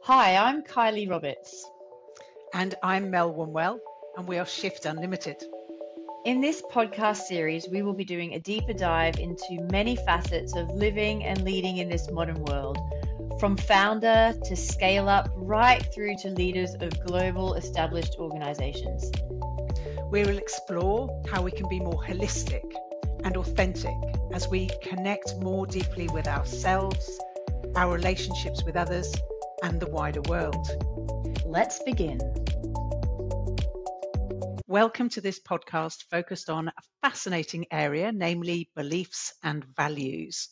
Hi, I'm Kylie Roberts. And I'm Mel Wunwell, and we are Shift Unlimited. In this podcast series, we will be doing a deeper dive into many facets of living and leading in this modern world, from founder to scale up, right through to leaders of global established organizations. We will explore how we can be more holistic and authentic as we connect more deeply with ourselves, our relationships with others, and the wider world. Let's begin. Welcome to this podcast focused on a fascinating area, namely beliefs and values.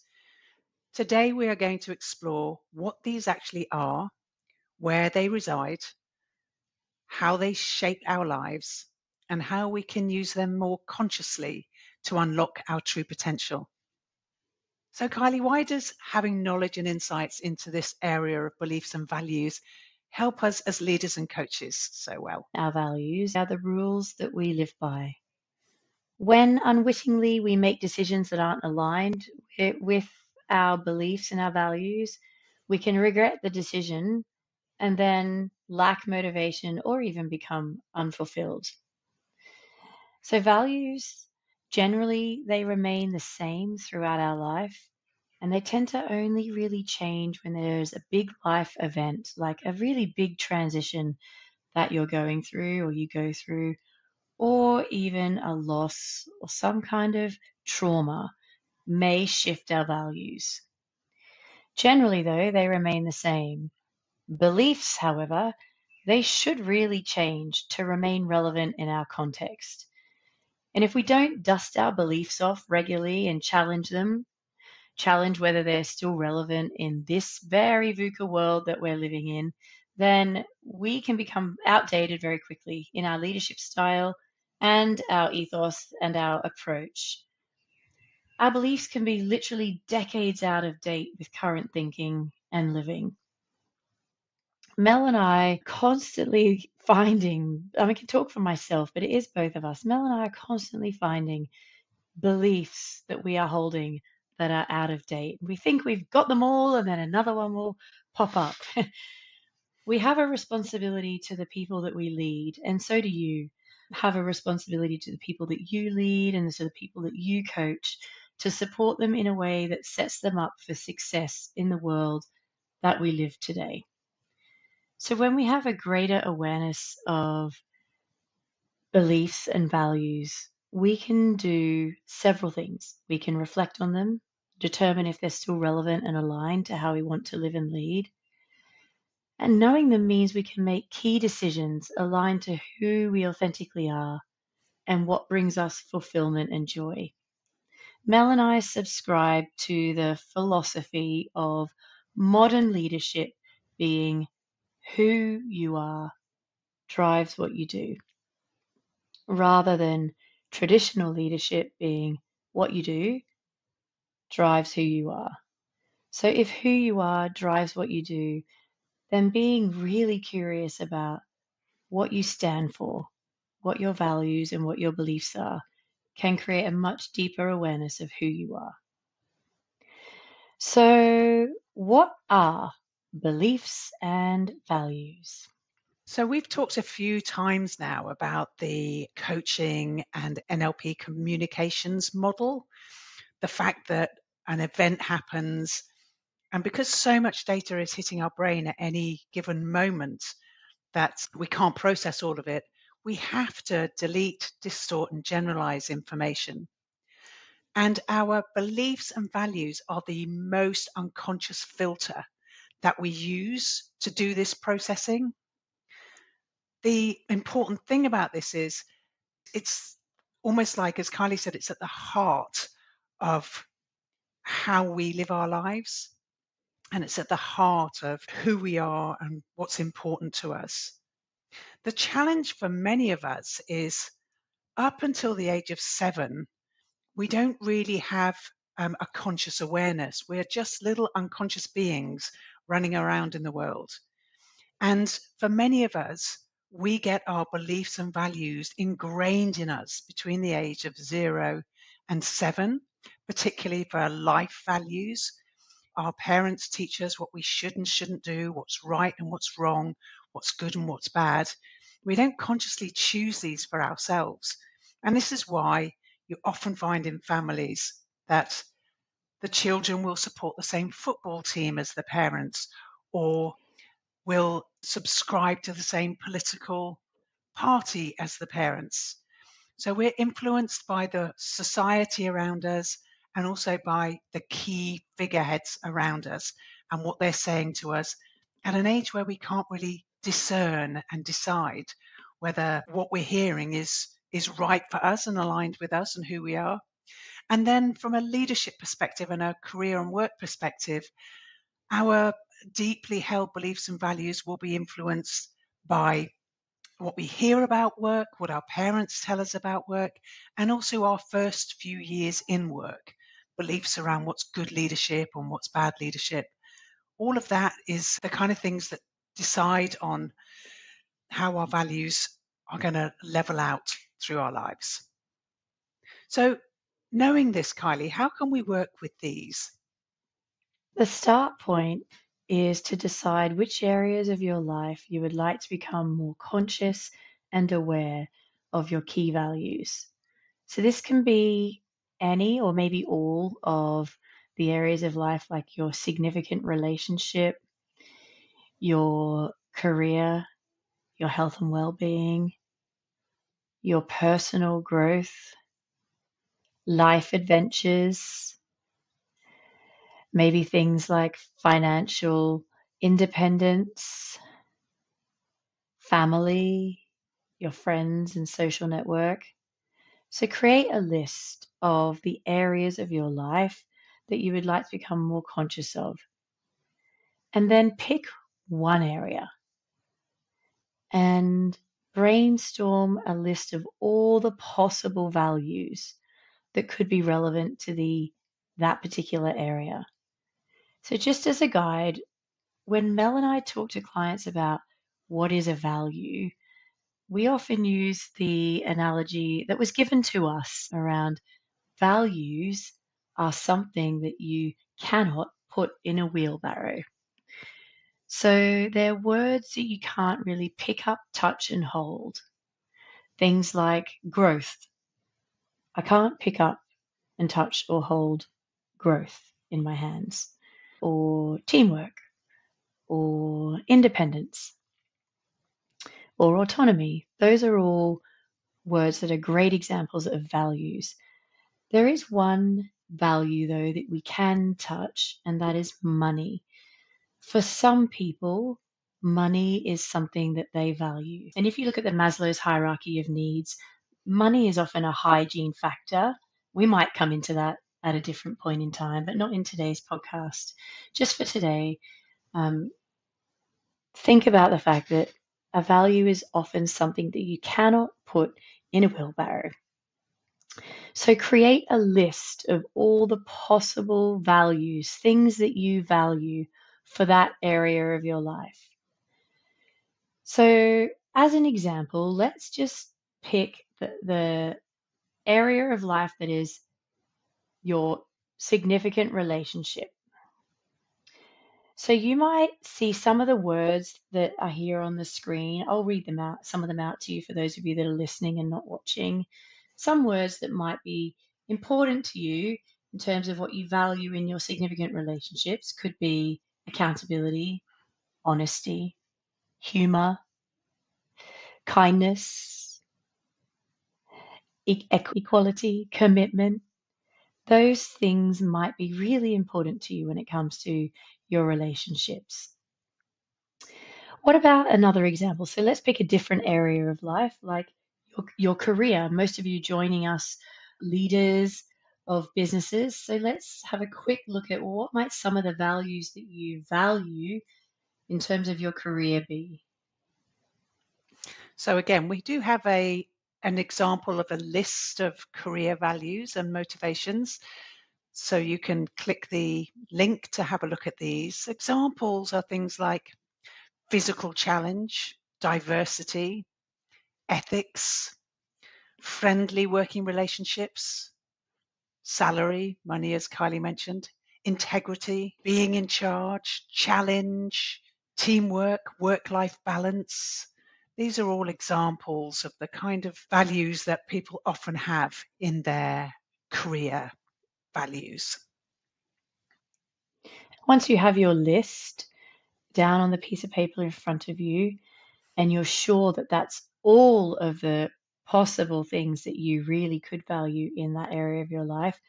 Today we are going to explore what these actually are, where they reside, how they shape our lives, and how we can use them more consciously to unlock our true potential. So Kylie, why does having knowledge and insights into this area of beliefs and values help us as leaders and coaches so well? Our values are the rules that we live by. When unwittingly we make decisions that aren't aligned with our beliefs and our values, we can regret the decision and then lack motivation or even become unfulfilled. So values, generally, they remain the same throughout our life, and they tend to only really change when there's a big life event, like a really big transition that you're going through or you go through, or even a loss or some kind of trauma may shift our values. Generally, though, they remain the same. Beliefs, however, they should really change to remain relevant in our context. And if we don't dust our beliefs off regularly and challenge them, challenge whether they're still relevant in this very VUCA world that we're living in, then we can become outdated very quickly in our leadership style and our ethos and our approach. Our beliefs can be literally decades out of date with current thinking and living. Mel and I constantly finding, I can talk for myself, but it is both of us. Mel and I are constantly finding beliefs that we are holding that are out of date. We think we've got them all, and then another one will pop up. We have a responsibility to the people that we lead, and so do you. Have a responsibility to the people that you lead and to the people that you coach to support them in a way that sets them up for success in the world that we live today. So when we have a greater awareness of beliefs and values, we can do several things. We can reflect on them, determine if they're still relevant and aligned to how we want to live and lead. And knowing them means we can make key decisions aligned to who we authentically are and what brings us fulfillment and joy. Mel and I subscribe to the philosophy of modern leadership being who you are drives what you do, rather than traditional leadership being what you do drives who you are. So if who you are drives what you do, then being really curious about what you stand for, what your values and what your beliefs are, can create a much deeper awareness of who you are. So what are beliefs and values? So we've talked a few times now about the coaching and NLP communications model, the fact that an event happens, and because so much data is hitting our brain at any given moment that we can't process all of it, we have to delete, distort, and generalize information. And our beliefs and values are the most unconscious filter that we use to do this processing. The important thing about this is it's almost like, as Kylie said, it's at the heart of how we live our lives. And it's at the heart of who we are and what's important to us. The challenge for many of us is up until the age of 7, we don't really have a conscious awareness. We're just little unconscious beings running around in the world. And for many of us, we get our beliefs and values ingrained in us between the age of 0 and 7, particularly for our life values. our parents teach us what we should and shouldn't do, what's right and what's wrong, what's good and what's bad. We don't consciously choose these for ourselves. And this is why you often find in families that the children will support the same football team as the parents, or will subscribe to the same political party as the parents. So we're influenced by the society around us and also by the key figureheads around us and what they're saying to us at an age where we can't really discern and decide whether what we're hearing is right for us and aligned with us and who we are. And then from a leadership perspective and a career and work perspective, our deeply held beliefs and values will be influenced by what we hear about work, what our parents tell us about work, and also our first few years in work, beliefs around what's good leadership and what's bad leadership. All of that is the kind of things that decide on how our values are going to level out through our lives. So knowing this, Kylie, how can we work with these? The start point is to decide which areas of your life you would like to become more conscious and aware of your key values. So this can be any or maybe all of the areas of life, like your significant relationship, your career, your health and well-being, your personal growth, life adventures, maybe things like financial independence, family, your friends and social network. So create a list of the areas of your life that you would like to become more conscious of. And then pick one area and brainstorm a list of all the possible values that could be relevant to that particular area. So just as a guide, when Mel and I talk to clients about what is a value, we often use the analogy that was given to us around values are something that you cannot put in a wheelbarrow. So they're words that you can't really pick up, touch, and hold. Things like growth. I can't pick up and touch or hold growth in my hands, or teamwork, or independence, or autonomy. Those are all words that are great examples of values. There is one value, though, that we can touch, and that is money. For some people, money is something that they value. And if you look at the Maslow's hierarchy of needs, money is often a hygiene factor. We might come into that at a different point in time, but not in today's podcast. Just for today, think about the fact that a value is often something that you cannot put in a wheelbarrow. So create a list of all the possible values, things that you value for that area of your life. So as an example, let's just pick the area of life that is your significant relationship. So you might see some of the words that are here on the screen. I'll read them out, some of them out to you for those of you that are listening and not watching. Some words that might be important to you in terms of what you value in your significant relationships could be accountability, honesty, humor, kindness, equality, commitment. Those things might be really important to you when it comes to your relationships. What about another example? So let's pick a different area of life, like your career. Most of you joining us, leaders of businesses. So let's have a quick look at what might some of the values that you value in terms of your career be? So again, we do have an example of a list of career values and motivations. So you can click the link to have a look at these. Examples are things like physical challenge, diversity, ethics, friendly working relationships, salary, money, as Kylie mentioned, integrity, being in charge, challenge, teamwork, work-life balance. These are all examples of the kind of values that people often have in their career values. Once you have your list down on the piece of paper in front of you, and you're sure that that's all of the possible things that you really could value in that area of your life,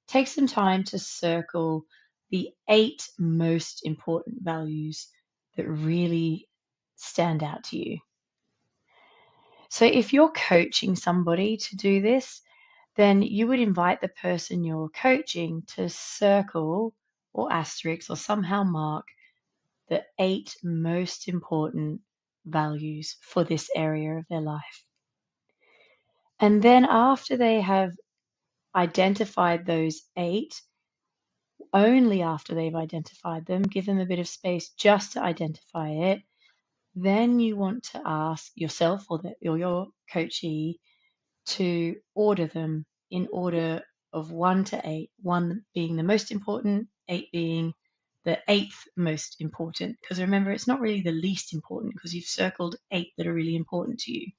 take some time to circle the 8 most important values that really stand out to you. So if you're coaching somebody to do this, then you would invite the person you're coaching to circle or asterisk or somehow mark the 8 most important values for this area of their life. And then after they have identified those 8, only after they've identified them, give them a bit of space just to identify it, then you want to ask yourself or your coachee to order them in order of 1 to 8, 1 being the most important, 8 being the 8th most important. Because remember, it's not really the least important because you've circled 8 that are really important to you.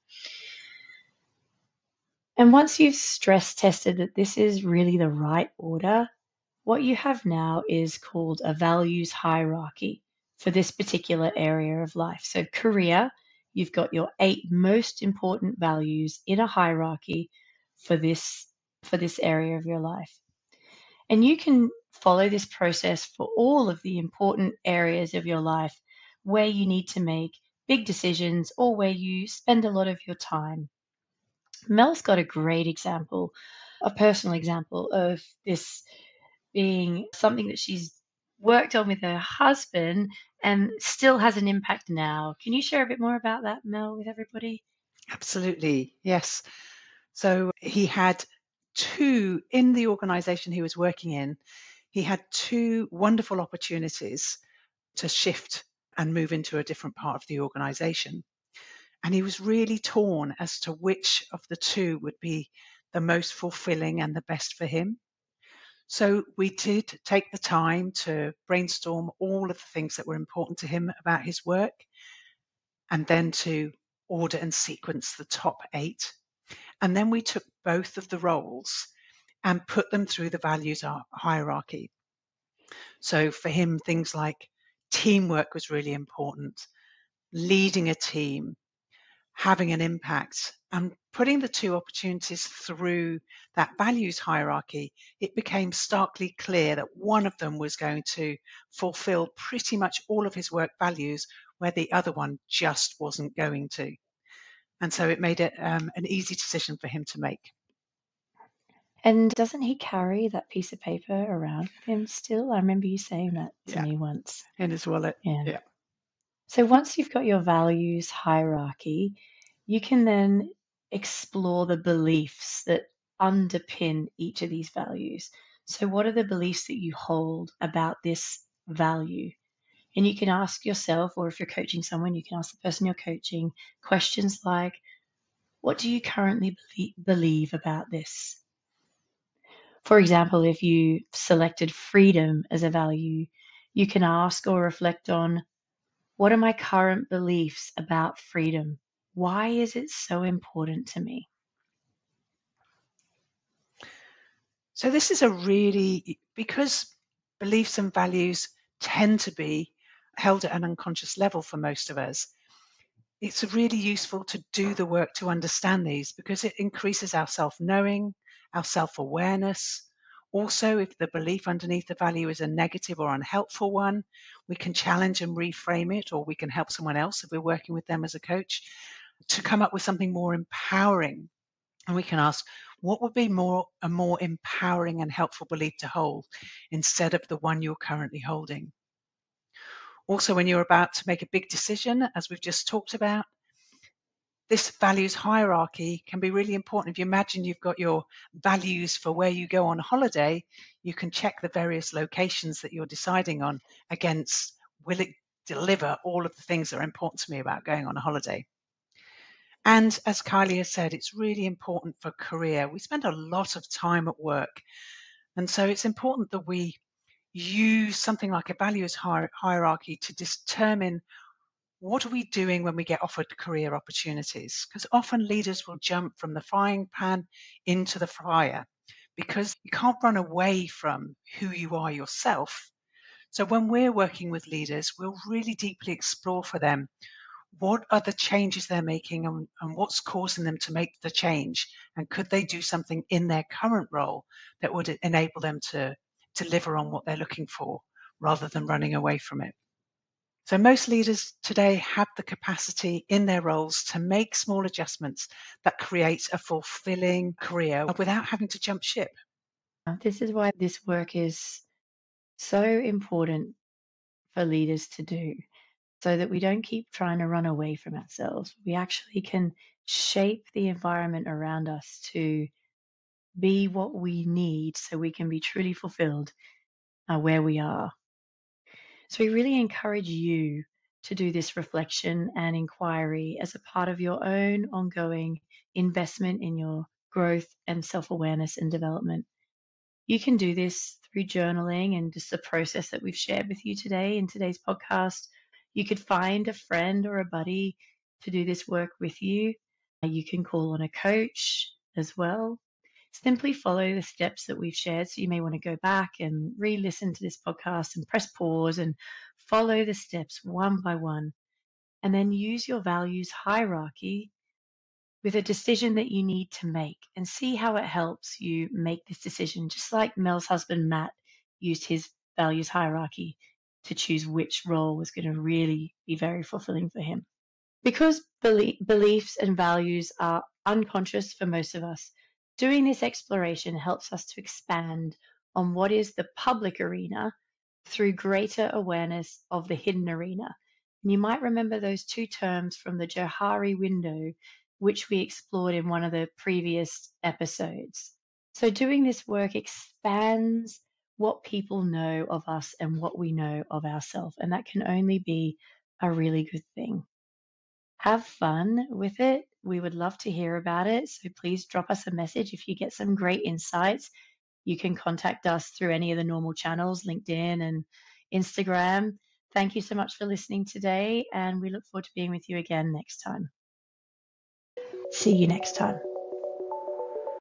And once you've stress tested that this is really the right order, what you have now is called a values hierarchy for this particular area of life. So career, you've got your 8 most important values in a hierarchy for this area of your life. And you can follow this process for all of the important areas of your life where you need to make big decisions or where you spend a lot of your time. Mel's got a great example, a personal example of this being something that she's worked on with her husband and still has an impact now. Can you share a bit more about that, Mel, with everybody? Absolutely, yes. So he had 2 in the organization he was working in. He had 2 wonderful opportunities to shift and move into a different part of the organization. And he was really torn as to which of the 2 would be the most fulfilling and the best for him. So we did take the time to brainstorm all of the things that were important to him about his work, and then to order and sequence the top 8. And then we took both of the roles and put them through the values hierarchy. So for him, things like teamwork was really important, leading a team, having an impact, and putting the 2 opportunities through that values hierarchy. It became starkly clear that one of them was going to fulfill pretty much all of his work values, where the other one just wasn't going to. And so it made it an easy decision for him to make. And doesn't he carry that piece of paper around with him still? I remember you saying that to me once. In his wallet. Yeah. So once you've got your values hierarchy, you can then explore the beliefs that underpin each of these values. So what are the beliefs that you hold about this value? And you can ask yourself, or if you're coaching someone, you can ask the person you're coaching questions like, what do you currently believe about this? For example, if you selected freedom as a value, you can ask or reflect on, what are my current beliefs about freedom? Why is it so important to me? So this is because beliefs and values tend to be held at an unconscious level for most of us, it's really useful to do the work to understand these, because it increases our self-knowing, our self-awareness. Also, if the belief underneath the value is a negative or unhelpful one, we can challenge and reframe it, or we can help someone else if we're working with them as a coach to come up with something more empowering. And we can ask, what would be a more empowering and helpful belief to hold instead of the one you're currently holding? Also, when you're about to make a big decision, as we've just talked about, this values hierarchy can be really important. If you imagine you've got your values for where you go on holiday, you can check the various locations that you're deciding on against, will it deliver all of the things that are important to me about going on a holiday? And as Kylie has said, it's really important for career. We spend a lot of time at work. And so it's important that we use something like a values hierarchy to determine what are we doing when we get offered career opportunities? Because often leaders will jump from the frying pan into the fryer because you can't run away from who you are yourself. So when we're working with leaders, we'll really deeply explore for them what are the changes they're making and what's causing them to make the change, and could they do something in their current role that would enable them to deliver on what they're looking for rather than running away from it. So most leaders today have the capacity in their roles to make small adjustments that create a fulfilling career without having to jump ship. This is why this work is so important for leaders to do, so that we don't keep trying to run away from ourselves. We actually can shape the environment around us to be what we need so we can be truly fulfilled where we are. So we really encourage you to do this reflection and inquiry as a part of your own ongoing investment in your growth and self-awareness and development. You can do this through journaling and just the process that we've shared with you today in today's podcast. You could find a friend or a buddy to do this work with you. You can call on a coach as well. Simply follow the steps that we've shared. So you may want to go back and re-listen to this podcast and press pause and follow the steps one by one. And then use your values hierarchy with a decision that you need to make and see how it helps you make this decision, just like Mel's husband, Matt, used his values hierarchy to choose which role was going to really be very fulfilling for him. Because beliefs and values are unconscious for most of us, doing this exploration helps us to expand on what is the public arena through greater awareness of the hidden arena. And you might remember those two terms from the Johari window, which we explored in one of the previous episodes. So doing this work expands what people know of us and what we know of ourselves, and that can only be a really good thing. Have fun with it. We would love to hear about it. So please drop us a message if you get some great insights. You can contact us through any of the normal channels, LinkedIn and Instagram. Thank you so much for listening today, and we look forward to being with you again next time. See you next time.